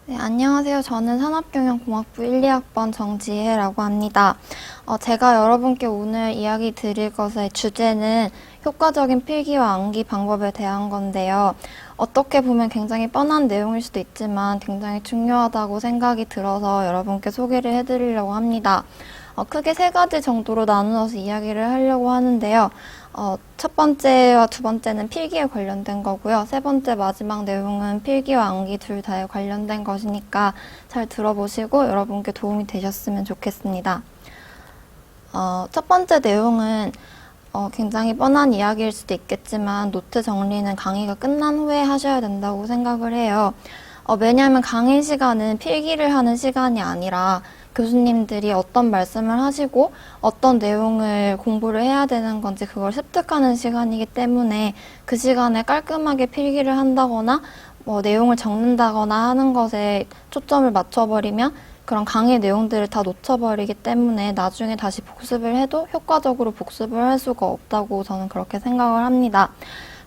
네, 안녕하세요. 저는 산업경영공학부 1, 2학번 정지혜라고 합니다. 제가 여러분께 오늘 이야기 드릴 것의 주제는 효과적인 필기와 암기 방법에 대한 건데요. 어떻게 보면 굉장히 뻔한 내용일 수도 있지만 굉장히 중요하다고 생각이 들어서 여러분께 소개를 해드리려고 합니다. 크게 세 가지 정도로 나누어서 이야기를 하려고 하는데요. 첫 번째와 두 번째는 필기에 관련된 거고요. 세 번째 마지막 내용은 필기와 암기 둘 다에 관련된 것이니까 잘 들어보시고 여러분께 도움이 되셨으면 좋겠습니다. 첫 번째 내용은 굉장히 뻔한 이야기일 수도 있겠지만 노트 정리는 강의가 끝난 후에 하셔야 된다고 생각을 해요. 왜냐하면 강의 시간은 필기를 하는 시간이 아니라 교수님들이 어떤 말씀을 하시고 어떤 내용을 공부를 해야 되는 건지 그걸 습득하는 시간이기 때문에 그 시간에 깔끔하게 필기를 한다거나 내용을 적는다거나 하는 것에 초점을 맞춰버리면 그런 강의 내용들을 다 놓쳐버리기 때문에 나중에 다시 복습을 해도 효과적으로 복습을 할 수가 없다고 저는 그렇게 생각을 합니다.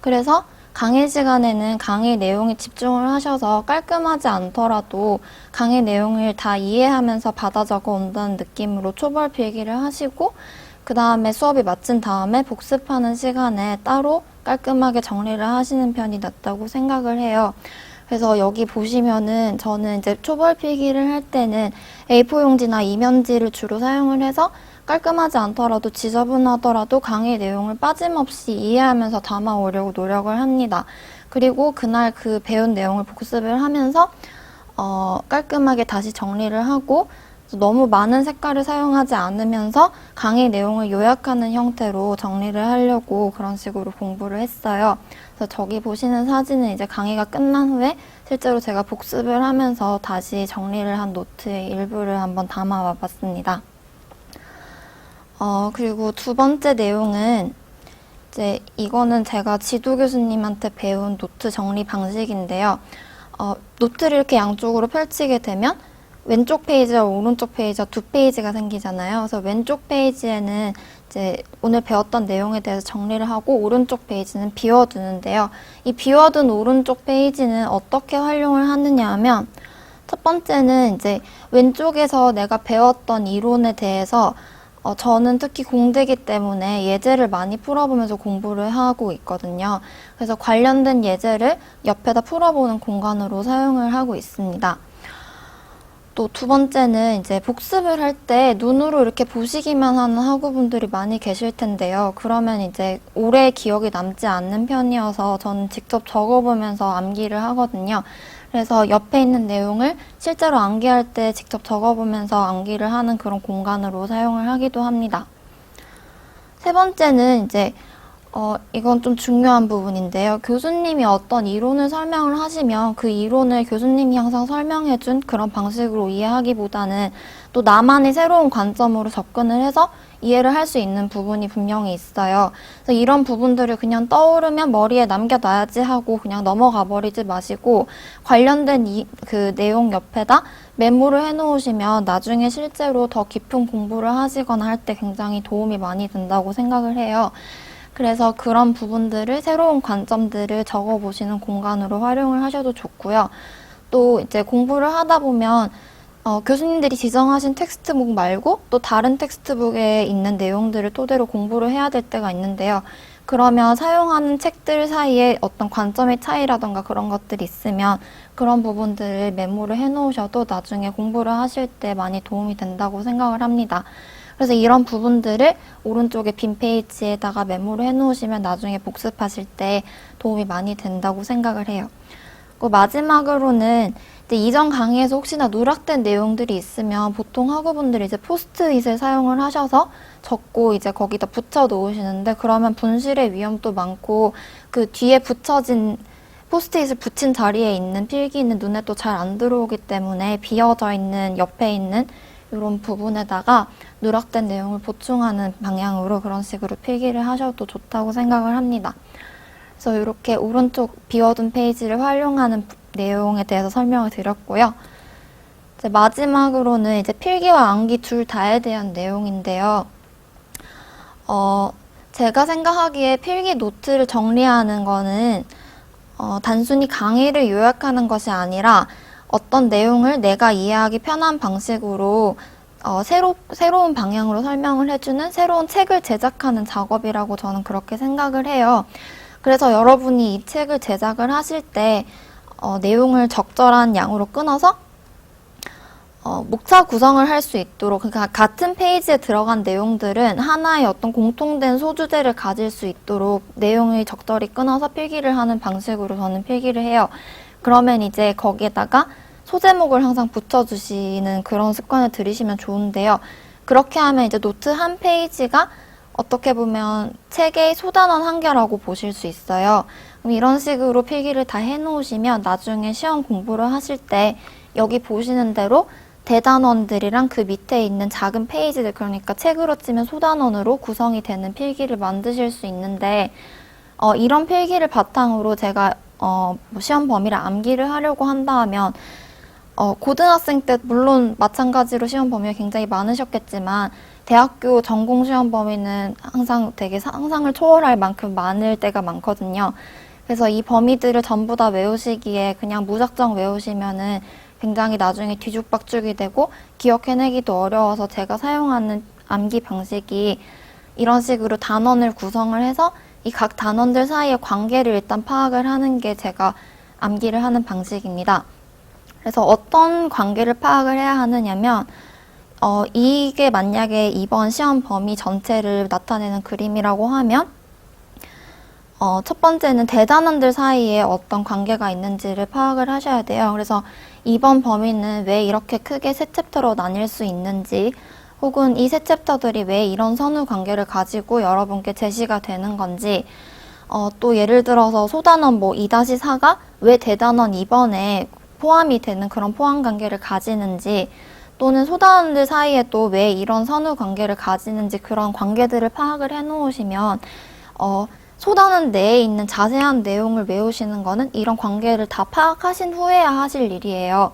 그래서 강의 시간에는 강의 내용에 집중을 하셔서 깔끔하지 않더라도 강의 내용을 다 이해하면서 받아 적어 온다는 느낌으로 초벌 필기를 하시고 그 다음에 수업이 마친 다음에 복습하는 시간에 따로 깔끔하게 정리를 하시는 편이 낫다고 생각을 해요. 그래서 여기 보시면은 저는 이제 초벌 필기를 할 때는 A4 용지나 이면지를 주로 사용을 해서 깔끔하지 않더라도 지저분하더라도 강의 내용을 빠짐없이 이해하면서 담아오려고 노력을 합니다. 그리고 그날 그 배운 내용을 복습을 하면서 깔끔하게 다시 정리를 하고 너무 많은 색깔을 사용하지 않으면서 강의 내용을 요약하는 형태로 정리를 하려고 그런 식으로 공부를 했어요. 그래서 저기 보시는 사진은 이제 강의가 끝난 후에 실제로 제가 복습을 하면서 다시 정리를 한 노트의 일부를 한번 담아와 봤습니다. 그리고 두 번째 내용은 이제 이거는 제가 지도 교수님한테 배운 노트 정리 방식인데요. 노트를 이렇게 양쪽으로 펼치게 되면 왼쪽 페이지와 오른쪽 페이지와 두 페이지가 생기잖아요. 그래서 왼쪽 페이지에는 이제 오늘 배웠던 내용에 대해서 정리를 하고 오른쪽 페이지는 비워두는데요. 이 비워둔 오른쪽 페이지는 어떻게 활용을 하느냐 하면 첫 번째는 이제 왼쪽에서 내가 배웠던 이론에 대해서 저는 특히 공대기 때문에 예제를 많이 풀어보면서 공부를 하고 있거든요. 그래서 관련된 예제를 옆에다 풀어보는 공간으로 사용을 하고 있습니다. 또 두 번째는 이제 복습을 할 때 눈으로 이렇게 보시기만 하는 학우분들이 많이 계실 텐데요. 그러면 이제 오래 기억이 남지 않는 편이어서 저는 직접 적어보면서 암기를 하거든요. 그래서 옆에 있는 내용을 실제로 암기할 때 직접 적어보면서 암기를 하는 그런 공간으로 사용을 하기도 합니다. 세 번째는 이제 이건 좀 중요한 부분인데요. 교수님이 어떤 이론을 설명을 하시면 그 이론을 교수님이 항상 설명해준 그런 방식으로 이해하기보다는 또 나만의 새로운 관점으로 접근을 해서 이해를 할 수 있는 부분이 분명히 있어요. 그래서 이런 부분들을 그냥 떠오르면 머리에 남겨놔야지 하고 그냥 넘어가 버리지 마시고 관련된 그 내용 옆에다 메모를 해놓으시면 나중에 실제로 더 깊은 공부를 하시거나 할 때 굉장히 도움이 많이 된다고 생각을 해요. 그래서 그런 부분들을 새로운 관점들을 적어보시는 공간으로 활용을 하셔도 좋고요. 또 이제 공부를 하다 보면 교수님들이 지정하신 텍스트북 말고 또 다른 텍스트북에 있는 내용들을 토대로 공부를 해야 될 때가 있는데요. 그러면 사용하는 책들 사이에 어떤 관점의 차이라던가 그런 것들이 있으면 그런 부분들을 메모를 해놓으셔도 나중에 공부를 하실 때 많이 도움이 된다고 생각을 합니다. 그래서 이런 부분들을 오른쪽에 빈 페이지에다가 메모를 해놓으시면 나중에 복습하실 때 도움이 많이 된다고 생각을 해요. 그리고 마지막으로는 이제 이전 강의에서 혹시나 누락된 내용들이 있으면 보통 학우분들이 이제 포스트잇을 사용을 하셔서 적고 이제 거기다 붙여 놓으시는데 그러면 분실의 위험도 많고 그 뒤에 붙여진 포스트잇을 붙인 자리에 있는 필기는 눈에 또 잘 안 들어오기 때문에 비어져 있는 옆에 있는 이런 부분에다가 누락된 내용을 보충하는 방향으로 그런 식으로 필기를 하셔도 좋다고 생각을 합니다. 그래서 이렇게 오른쪽 비워둔 페이지를 활용하는 내용에 대해서 설명을 드렸고요. 이제 마지막으로는 이제 필기와 암기 둘 다에 대한 내용인데요. 제가 생각하기에 필기 노트를 정리하는 거는 단순히 강의를 요약하는 것이 아니라 어떤 내용을 내가 이해하기 편한 방식으로 새로운 방향으로 설명을 해주는 새로운 책을 제작하는 작업이라고 저는 그렇게 생각을 해요. 그래서 여러분이 이 책을 제작을 하실 때 내용을 적절한 양으로 끊어서 목차 구성을 할 수 있도록, 그러니까 같은 페이지에 들어간 내용들은 하나의 어떤 공통된 소주제를 가질 수 있도록 내용을 적절히 끊어서 필기를 하는 방식으로 저는 필기를 해요. 그러면 이제 거기에다가 소제목을 항상 붙여주시는 그런 습관을 들이시면 좋은데요. 그렇게 하면 이제 노트 한 페이지가 어떻게 보면 책의 소단원 한 개라고 보실 수 있어요. 그럼 이런 식으로 필기를 다 해놓으시면 나중에 시험 공부를 하실 때 여기 보시는 대로 대단원들이랑 그 밑에 있는 작은 페이지들, 그러니까 책으로 치면 소단원으로 구성이 되는 필기를 만드실 수 있는데, 이런 필기를 바탕으로 제가 뭐 시험 범위를 암기를 하려고 한다 하면 고등학생 때 물론 마찬가지로 시험 범위가 굉장히 많으셨겠지만 대학교 전공 시험 범위는 항상 되게 상상을 초월할 만큼 많을 때가 많거든요. 그래서 이 범위들을 전부 다 외우시기에 그냥 무작정 외우시면은 굉장히 나중에 뒤죽박죽이 되고 기억해내기도 어려워서 제가 사용하는 암기 방식이 이런 식으로 단원을 구성을 해서 이 각 단원들 사이의 관계를 일단 파악을 하는 게 제가 암기를 하는 방식입니다. 그래서 어떤 관계를 파악을 해야 하느냐면 이게 만약에 이번 시험 범위 전체를 나타내는 그림이라고 하면 첫 번째는 대단원들 사이에 어떤 관계가 있는지를 파악을 하셔야 돼요. 그래서 이번 범위는 왜 이렇게 크게 세 챕터로 나뉠 수 있는지, 혹은 이 세 챕터들이 왜 이런 선후 관계를 가지고 여러분께 제시가 되는 건지, 또 예를 들어서 소단원 뭐 2-4가 왜 대단원 2번에 포함이 되는 그런 포함 관계를 가지는지, 또는 소단원들 사이에 또 왜 이런 선후 관계를 가지는지, 그런 관계들을 파악을 해 놓으시면 소단원 내에 있는 자세한 내용을 외우시는 거는 이런 관계를 다 파악하신 후에야 하실 일이에요.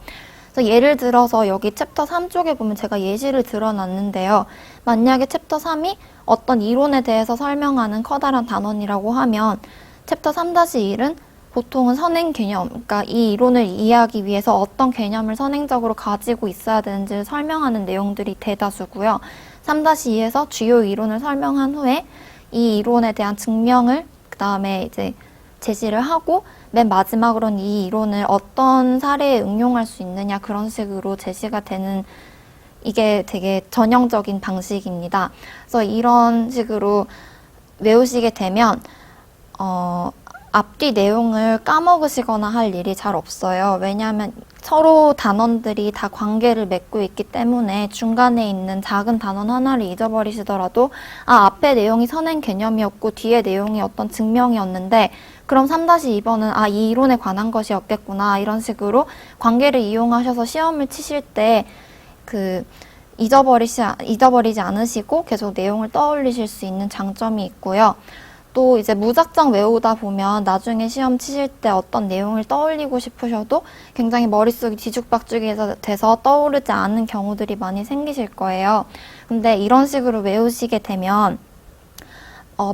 그래서 예를 들어서 여기 챕터 3 쪽에 보면 제가 예시를 들어놨는데요. 만약에 챕터 3이 어떤 이론에 대해서 설명하는 커다란 단원이라고 하면 챕터 3-1은 보통은 선행 개념, 그러니까 이 이론을 이해하기 위해서 어떤 개념을 선행적으로 가지고 있어야 되는지를 설명하는 내용들이 대다수고요. 3-2에서 주요 이론을 설명한 후에 이 이론에 대한 증명을 그 다음에 이제 제시를 하고 맨 마지막으로는 이 이론을 어떤 사례에 응용할 수 있느냐, 그런 식으로 제시가 되는, 이게 되게 전형적인 방식입니다. 그래서 이런 식으로 외우시게 되면 앞뒤 내용을 까먹으시거나 할 일이 잘 없어요. 왜냐하면 서로 단원들이 다 관계를 맺고 있기 때문에 중간에 있는 작은 단원 하나를 잊어버리시더라도 앞에 내용이 선행 개념이었고 뒤에 내용이 어떤 증명이었는데 그럼 3-2번은 이 이론에 관한 것이었겠구나, 이런 식으로 관계를 이용하셔서 시험을 치실 때 잊어버리지 않으시고 계속 내용을 떠올리실 수 있는 장점이 있고요. 또 이제 무작정 외우다 보면 나중에 시험 치실 때 어떤 내용을 떠올리고 싶으셔도 굉장히 머릿속이 뒤죽박죽이 돼서 떠오르지 않은 경우들이 많이 생기실 거예요. 근데 이런 식으로 외우시게 되면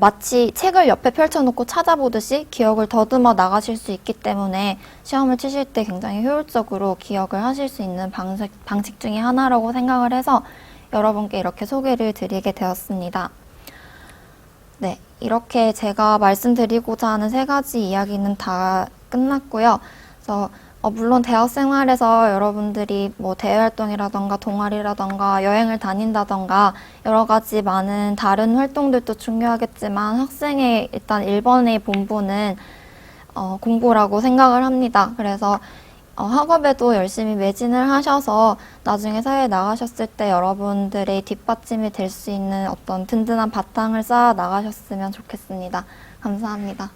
마치 책을 옆에 펼쳐놓고 찾아보듯이 기억을 더듬어 나가실 수 있기 때문에 시험을 치실 때 굉장히 효율적으로 기억을 하실 수 있는 방식 중에 하나라고 생각을 해서 여러분께 이렇게 소개를 드리게 되었습니다. 네, 이렇게 제가 말씀드리고자 하는 3가지 이야기는 다 끝났고요. 그래서 물론 대학 생활에서 여러분들이 뭐 대외활동이라던가 동아리라던가 여행을 다닌다던가 여러 가지 많은 다른 활동들도 중요하겠지만 학생의 일단 1번의 본분은 공부라고 생각을 합니다. 그래서 학업에도 열심히 매진을 하셔서 나중에 사회에 나가셨을 때 여러분들의 뒷받침이 될 수 있는 어떤 든든한 바탕을 쌓아 나가셨으면 좋겠습니다. 감사합니다.